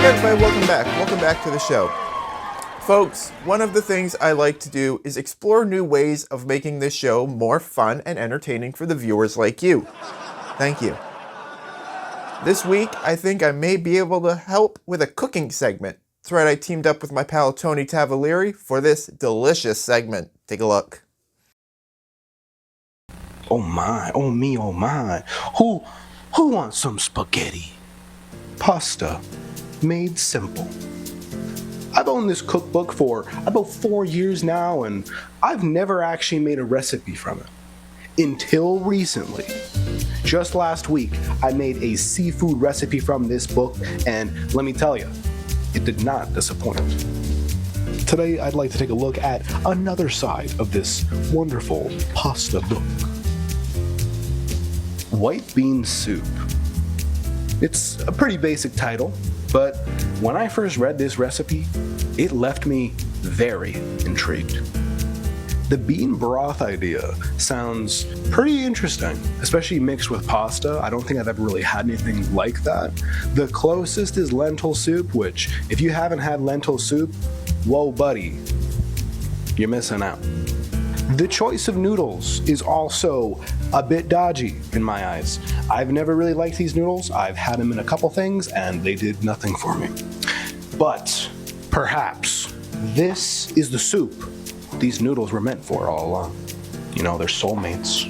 everybody, welcome back. Welcome back to the show. Folks, one of the things I like to do is explore new ways of making this show more fun and entertaining for the viewers like you. Thank you. This week, I think I may be able to help with a cooking segment. That's right, I teamed up with my pal Tony Tavolieri for this delicious segment. Take a look. Oh my, oh me, oh my. Who wants some spaghetti? Pasta, made simple. I've owned this cookbook for about 4 years now, and I've never actually made a recipe from it. Until recently. Just last week, I made a seafood recipe from this book, and let me tell you, it did not disappoint. Today, I'd like to take a look at another side of this wonderful pasta book. White bean soup. It's a pretty basic title, but when I first read this recipe, it left me very intrigued. The bean broth idea sounds pretty interesting, especially mixed with pasta. I don't think I've ever really had anything like that. The closest is lentil soup, which if you haven't had lentil soup, whoa buddy, you're missing out. The choice of noodles is also a bit dodgy in my eyes. I've never really liked these noodles. I've had them in a couple things and they did nothing for me. But perhaps this is the soup these noodles were meant for all along. You know, they're soulmates.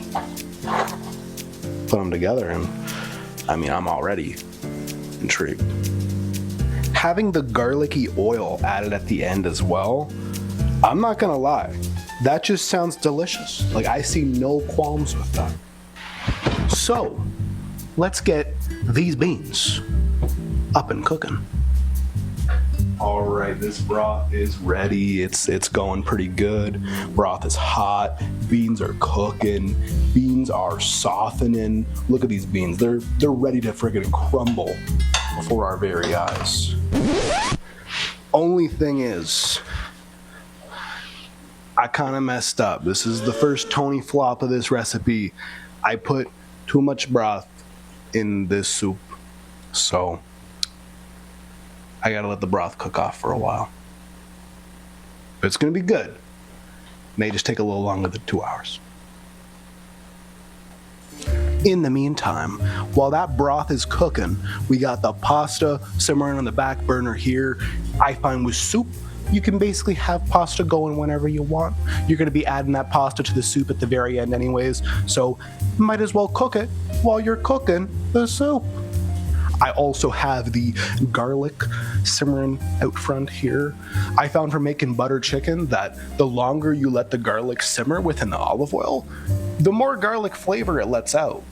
Put them together and I'm already intrigued. Having the garlicky oil added at the end as well, I'm not gonna lie, that just sounds delicious. Like, I see no qualms with that. So, let's get these beans up and cooking. All right, this broth is ready. It's going pretty good. Broth is hot. Beans are cooking. Beans are softening. Look at these beans. They're ready to friggin' crumble before our very eyes. Only thing is, I kind of messed up. This is the first Tony flop of this recipe. I put too much broth in this soup, so I gotta let the broth cook off for a while. But it's gonna be good. May just take a little longer than 2 hours. In the meantime, while that broth is cooking, we got the pasta simmering on the back burner here. I find with soup, you can basically have pasta going whenever you want. You're gonna be adding that pasta to the soup at the very end anyways, so might as well cook it while you're cooking the soup. I also have the garlic simmering out front here. I found from making butter chicken that the longer you let the garlic simmer within the olive oil, the more garlic flavor it lets out.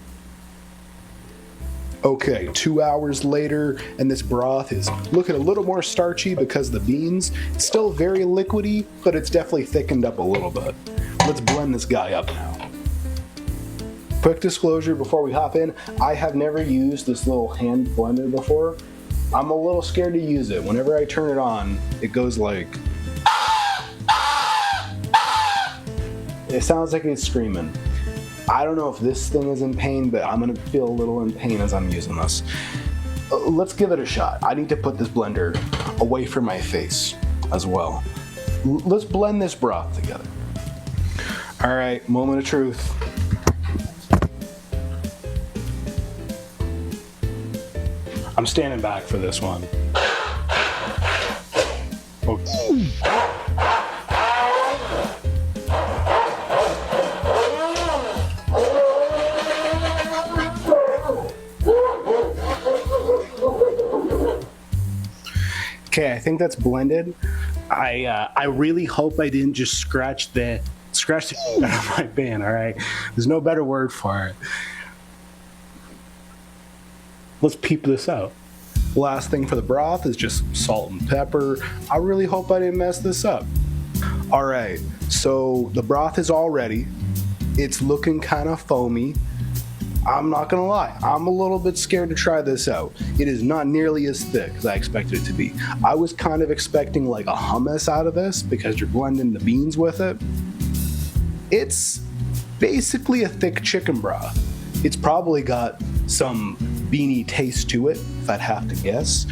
Okay, 2 hours later, and this broth is looking a little more starchy because the beans. It's still very liquidy, but it's definitely thickened up a little bit. Let's blend this guy up now. Quick disclosure before we hop in, I have never used this little hand blender before. I'm a little scared to use it. Whenever I turn it on, it goes like... It sounds like it's screaming. I don't know if this thing is in pain, but I'm gonna feel a little in pain as I'm using this. Let's give it a shot. I need to put this blender away from my face as well. Let's blend this broth together. All right, moment of truth. I'm standing back for this one. Okay. Okay, I think that's blended. I really hope I didn't just scratch the out of my pan, all right? There's no better word for it. Let's peep this out. Last thing for the broth is just salt and pepper. I really hope I didn't mess this up. All right, so the broth is all ready. It's looking kind of foamy. I'm not gonna lie, I'm a little bit scared to try this out. It is not nearly as thick as I expected it to be. I was kind of expecting like a hummus out of this because you're blending the beans with it. It's basically a thick chicken broth. It's probably got some beany taste to it, if I'd have to guess.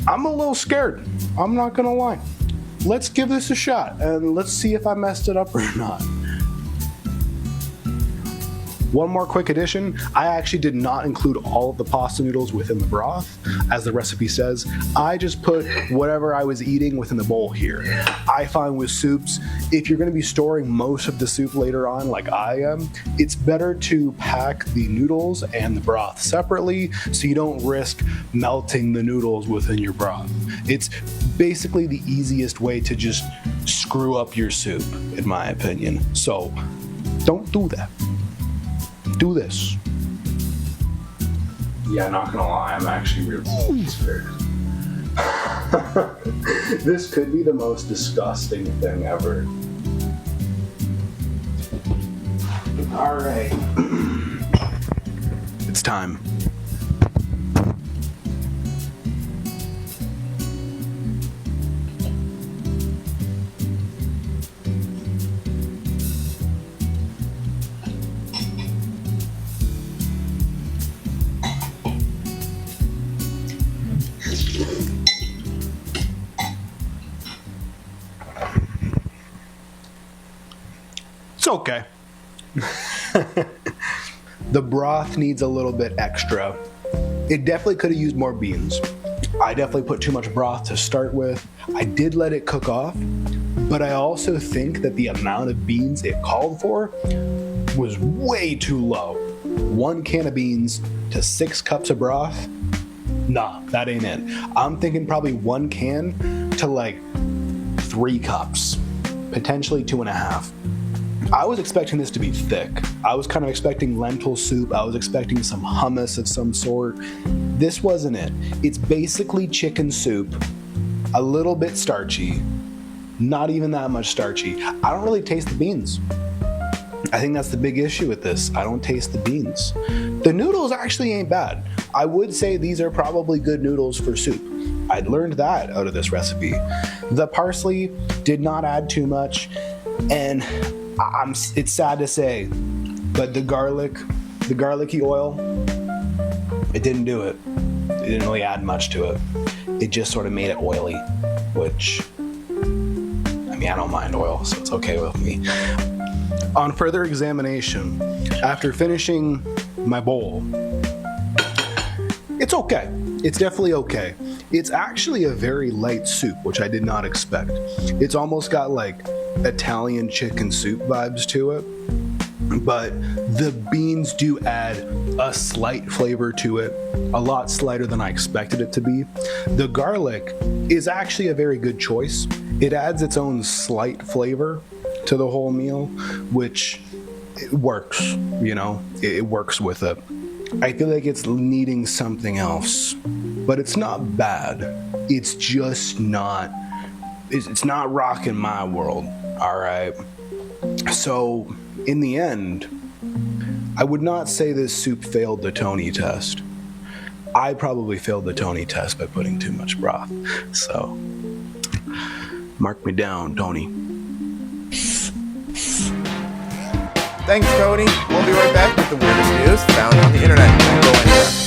I'm a little scared. I'm not gonna lie. Let's give this a shot and let's see if I messed it up or not. One more quick addition, I actually did not include all of the pasta noodles within the broth, as the recipe says. I just put whatever I was eating within the bowl here. I find with soups, if you're gonna be storing most of the soup later on, like I am, it's better to pack the noodles and the broth separately so you don't risk melting the noodles within your broth. It's basically the easiest way to just screw up your soup, in my opinion. So, don't do that. Do this. Yeah, not gonna lie, I'm actually really scared. This could be the most disgusting thing ever. Alright. It's time. It's okay. The broth needs a little bit extra. It definitely could have used more beans. I definitely put too much broth to start with. I did let it cook off, but I also think that the amount of beans it called for was way too low. 1 can of beans to 6 cups of broth? Nah, that ain't it. I'm thinking probably 1 can to like 3 cups, potentially 2.5. I was expecting this to be thick. I was kind of expecting lentil soup. I was expecting some hummus of some sort. This wasn't it. It's basically chicken soup, a little bit starchy, not even that much starchy. I don't really taste the beans. I think that's the big issue with this. I don't taste the beans. The noodles actually ain't bad. I would say these are probably good noodles for soup. I'd learned that out of this recipe. The parsley did not add too much, and it's sad to say, but the garlicky oil, it didn't do it. It didn't really add much to it. It just sort of made it oily, which, I mean, I don't mind oil, so it's okay with me. On further examination, after finishing my bowl, it's okay. It's definitely okay. It's actually a very light soup, which I did not expect. It's almost got like Italian chicken soup vibes to it, but the beans do add a slight flavor to it, a lot slighter than I expected it to be. The garlic is actually a very good choice. It adds its own slight flavor to the whole meal, which it works, you know, it works with it. I feel like it's needing something else, but it's not bad. It's just not, it's not rocking my world. All right. So, in the end, I would not say this soup failed the Tony test. I probably failed the Tony test by putting too much broth. So, mark me down, Tony. Thanks, Tony. We'll be right back with the weirdest news found on the internet. Don't go anywhere.